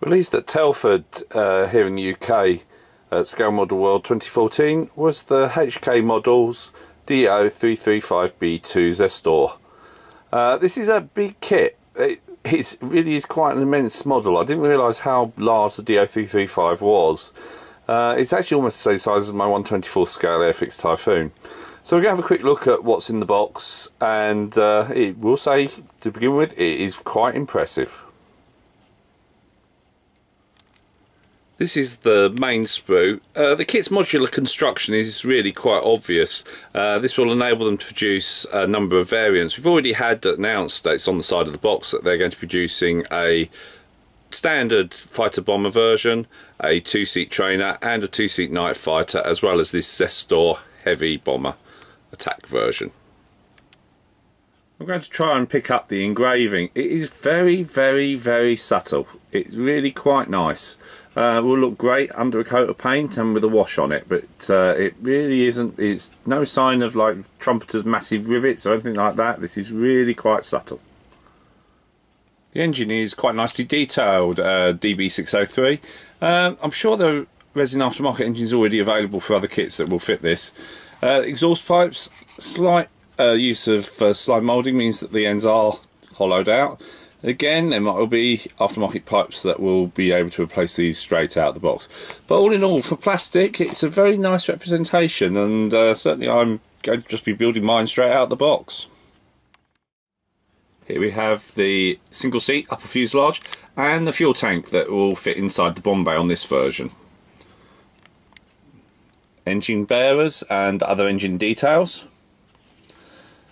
Released at Telford here in the UK at Scale Model World 2014 was the HK Models Do335B2 Zestor. This is a big kit. It really is quite an immense model. I didn't realise how large the Do335 was. It's actually almost the same size as my 1/24 scale Airfix Typhoon. So we're going to have a quick look at what's in the box, and it will say, to begin with, it is quite impressive. This is the main sprue. The kit's modular construction is really quite obvious. This will enable them to produce a number of variants. We've already had announced that it's on the side of the box that they're going to be producing a standard fighter bomber version, a 2-seat trainer and a 2-seat night fighter, as well as this Zestor heavy bomber attack version. I'm going to try and pick up the engraving. It is very subtle. It's really quite nice. Will look great under a coat of paint and with a wash on it, but it really isn't. It's no sign of like Trumpeter's massive rivets or anything like that. This is really quite subtle. The engine is quite nicely detailed, DB603. I'm sure there are resin aftermarket engines already available for other kits that will fit this. Exhaust pipes, slight use of slide moulding means that the ends are hollowed out. Again, there might be aftermarket pipes that will be able to replace these straight out of the box. But all in all, for plastic, it's a very nice representation, and certainly I'm going to just be building mine straight out of the box. Here we have the single seat upper fuselage and the fuel tank that will fit inside the bomb bay on this version. Engine bearers and other engine details.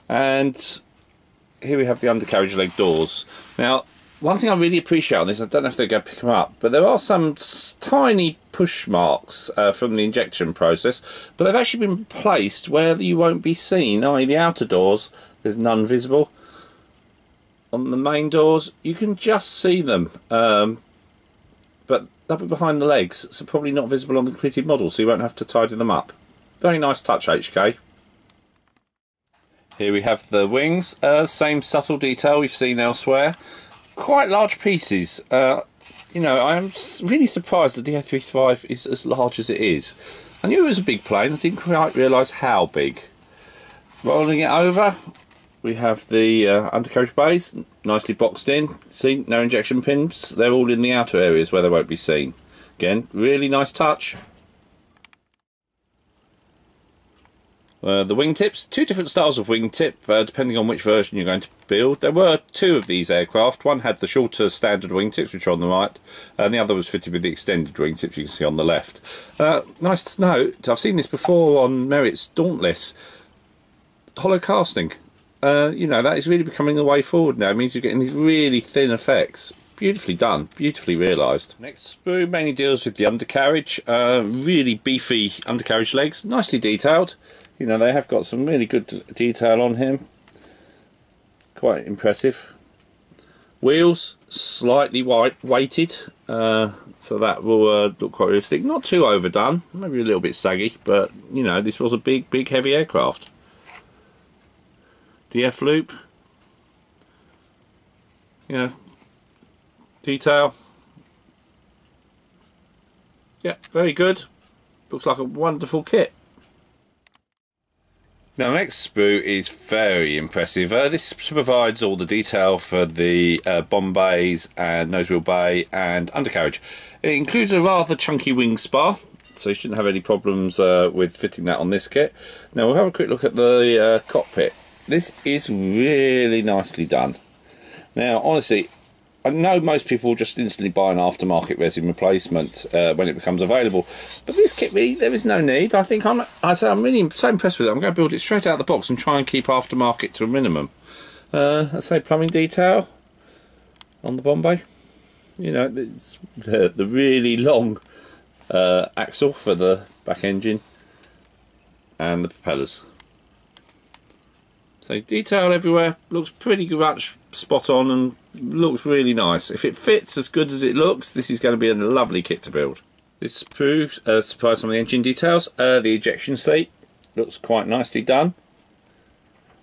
And here we have the undercarriage leg doors. Now, one thing I really appreciate on this, I don't know if they're going to pick them up, but there are some tiny push marks from the injection process, but they've actually been placed where you won't be seen, i.e. the outer doors, there's none visible. On the main doors, you can just see them, but they'll be behind the legs, so probably not visible on the completed model, so you won't have to tidy them up. Very nice touch, HK. Here we have the wings, same subtle detail we've seen elsewhere. Quite large pieces. You know, I'm really surprised the Do335 is as large as it is. I knew it was a big plane, I didn't quite realise how big. Rolling it over, we have the undercarriage bays, nicely boxed in. See, no injection pins, they're all in the outer areas where they won't be seen. Again, really nice touch. The wingtips, two different styles of wingtip, depending on which version you're going to build. There were two of these aircraft. One had the shorter standard wingtips, which are on the right, and the other was fitted with the extended wingtips you can see on the left. Nice to note, I've seen this before on Merit's Dauntless. Hollow casting. You know, that is really becoming the way forward now. It means you're getting these really thin effects. Beautifully done, beautifully realised. Next sprue mainly deals with the undercarriage. Really beefy undercarriage legs, nicely detailed. You know, they have got some really good detail on him. Quite impressive. Wheels, slightly weighted, so that will look quite realistic. Not too overdone, maybe a little bit saggy, but, you know, this was a big heavy aircraft. DF loop. You know, detail. Yeah, very good. Looks like a wonderful kit. Now, next sprue is very impressive. This provides all the detail for the bomb bays and nose wheel bay and undercarriage. It includes a rather chunky wing spar, so you shouldn't have any problems with fitting that on this kit. Now we'll have a quick look at the cockpit. This is really nicely done. Now, honestly, I know most people will just instantly buy an aftermarket resin replacement when it becomes available, but this kit, there is no need. I think I'm really so impressed with it. I'm going to build it straight out of the box and try and keep aftermarket to a minimum. Let's say plumbing detail on the bomb bay. You know, it's the really long axle for the back engine and the propellers. So detail everywhere, looks pretty much spot on and looks really nice. If it fits as good as it looks, this is going to be a lovely kit to build. This proves, supplies some of the engine details. The ejection seat looks quite nicely done.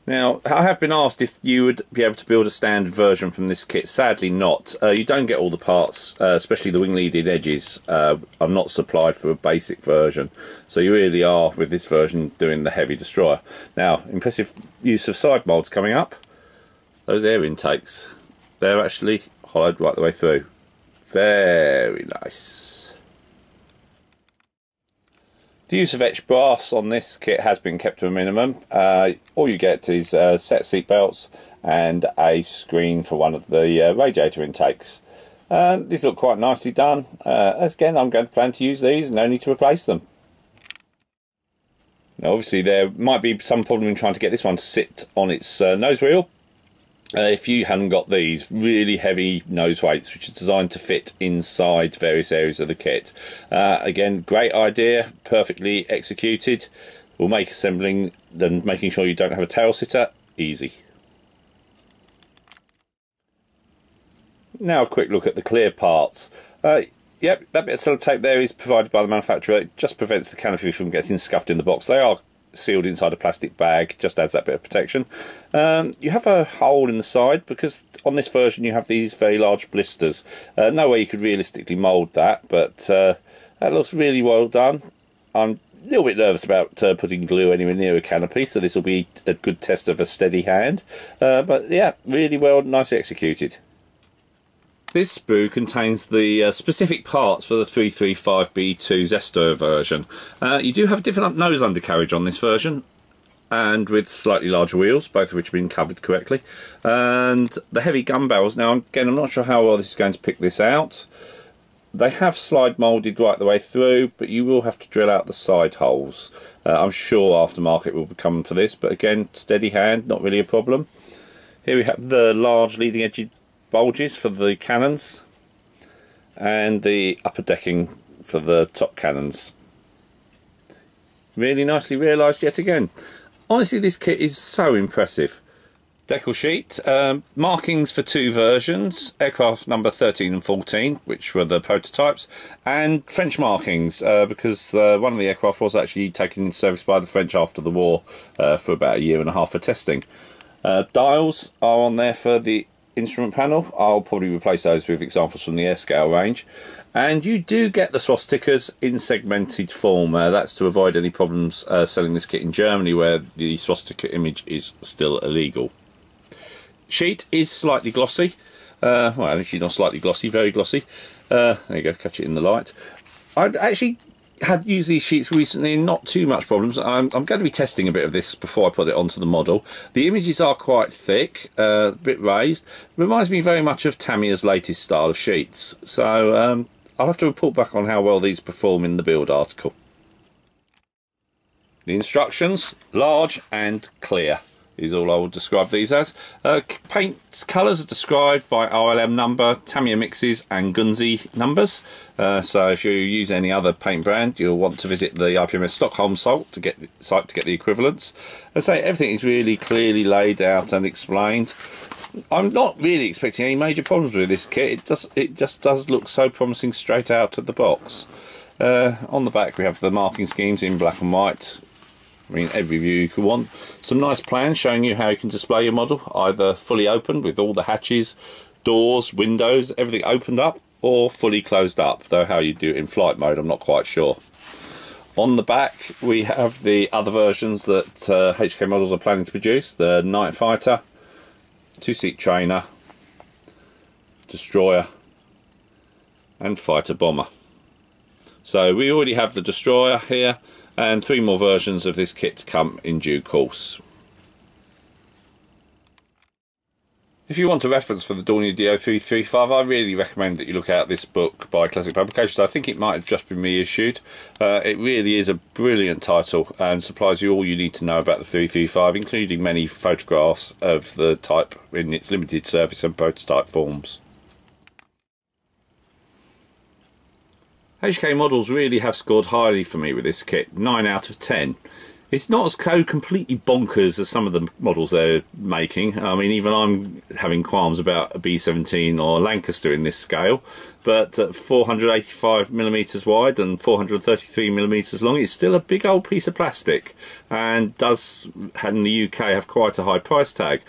Now, I have been asked if you would be able to build a standard version from this kit. Sadly not. You don't get all the parts, especially the wing leading edges are not supplied for a basic version. So you really are, with this version, doing the heavy destroyer. Now, impressive use of side moulds coming up. Those air intakes, they're actually hollowed right the way through. Very nice. The use of etched brass on this kit has been kept to a minimum. All you get is set seat belts and a screen for one of the radiator intakes. These look quite nicely done. Again, I'm going to plan to use these, no need to replace them. Now, obviously there might be some problem in trying to get this one to sit on its nose wheel. If you hadn't got these really heavy nose weights which are designed to fit inside various areas of the kit. Again, great idea, perfectly executed, will make assembling and making sure you don't have a tail sitter easy. Now a quick look at the clear parts. Yep, that bit of sellotape there is provided by the manufacturer. It just prevents the canopy from getting scuffed in the box. They are sealed inside a plastic bag, just adds that bit of protection. You have a hole in the side because on this version you have these very large blisters. No way you could realistically mould that, but that looks really well done. I'm a little bit nervous about putting glue anywhere near a canopy, so this will be a good test of a steady hand. But yeah, really well, nicely executed. This sprue contains the specific parts for the 335B2 Zesto version. You do have a different nose undercarriage on this version, and with slightly larger wheels, both of which have been covered correctly. And the heavy gun barrels, now again I'm not sure how well this is going to pick this out. They have slide moulded right the way through, but you will have to drill out the side holes. I'm sure aftermarket will come for this, but again, steady hand, not really a problem. Here we have the large leading edge bulges for the cannons and the upper decking for the top cannons. Really nicely realised yet again. Honestly, this kit is so impressive. Decal sheet, markings for two versions, aircraft number 13 and 14, which were the prototypes, and French markings, because one of the aircraft was actually taken into service by the French after the war for about a year and a half for testing. Dials are on there for the instrument panel. I'll probably replace those with examples from the AirScale range. And you do get the swastikas in segmented form. That's to avoid any problems selling this kit in Germany, where the swastika image is still illegal. Sheet is slightly glossy. Well, actually not slightly glossy, very glossy. There you go, catch it in the light. I've actually had used these sheets recently and not too much problems. I'm going to be testing a bit of this before I put it onto the model. The images are quite thick, a bit raised. Reminds me very much of Tamiya's latest style of sheets. So I'll have to report back on how well these perform in the build article. The instructions, large and clear, is all I will describe these as. Paint colours are described by RLM number, Tamiya mixes and Gunzi numbers. So if you use any other paint brand, you'll want to visit the IPMS Stockholm site to get the equivalents. I say everything is really clearly laid out and explained. I'm not really expecting any major problems with this kit. It just does look so promising straight out of the box. On the back we have the marking schemes in black and white. I mean, every view you could want. Some nice plans showing you how you can display your model, either fully open with all the hatches, doors, windows, everything opened up, or fully closed up, though how you do it in flight mode I'm not quite sure. On the back we have the other versions that HK Models are planning to produce, the Night Fighter, two-seat trainer, destroyer and fighter bomber. So we already have the destroyer here, and 3 more versions of this kit to come in due course. If you want a reference for the Dornier Do335, I really recommend that you look out this book by Classic Publications. I think it might have just been reissued. It really is a brilliant title and supplies you all you need to know about the 335, including many photographs of the type in its limited service and prototype forms. HK Models really have scored highly for me with this kit, 9 out of 10. It's not as completely bonkers as some of the models they're making. I mean, even I'm having qualms about a B17 or a Lancaster in this scale, but at 485mm wide and 433mm long, it's still a big old piece of plastic, and does, in the UK, have quite a high price tag.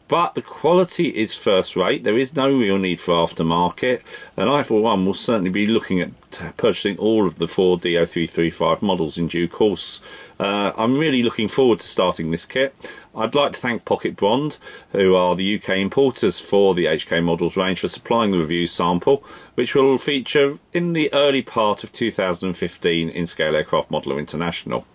But the quality is first rate. There is no real need for aftermarket, and I for one will certainly be looking at purchasing all of the 4 Do335 models in due course. I'm really looking forward to starting this kit. I'd like to thank Pocket Bond, who are the UK importers for the HK models range, for supplying the review sample, which will feature in the early part of 2015 in Scale Aircraft Modeler International.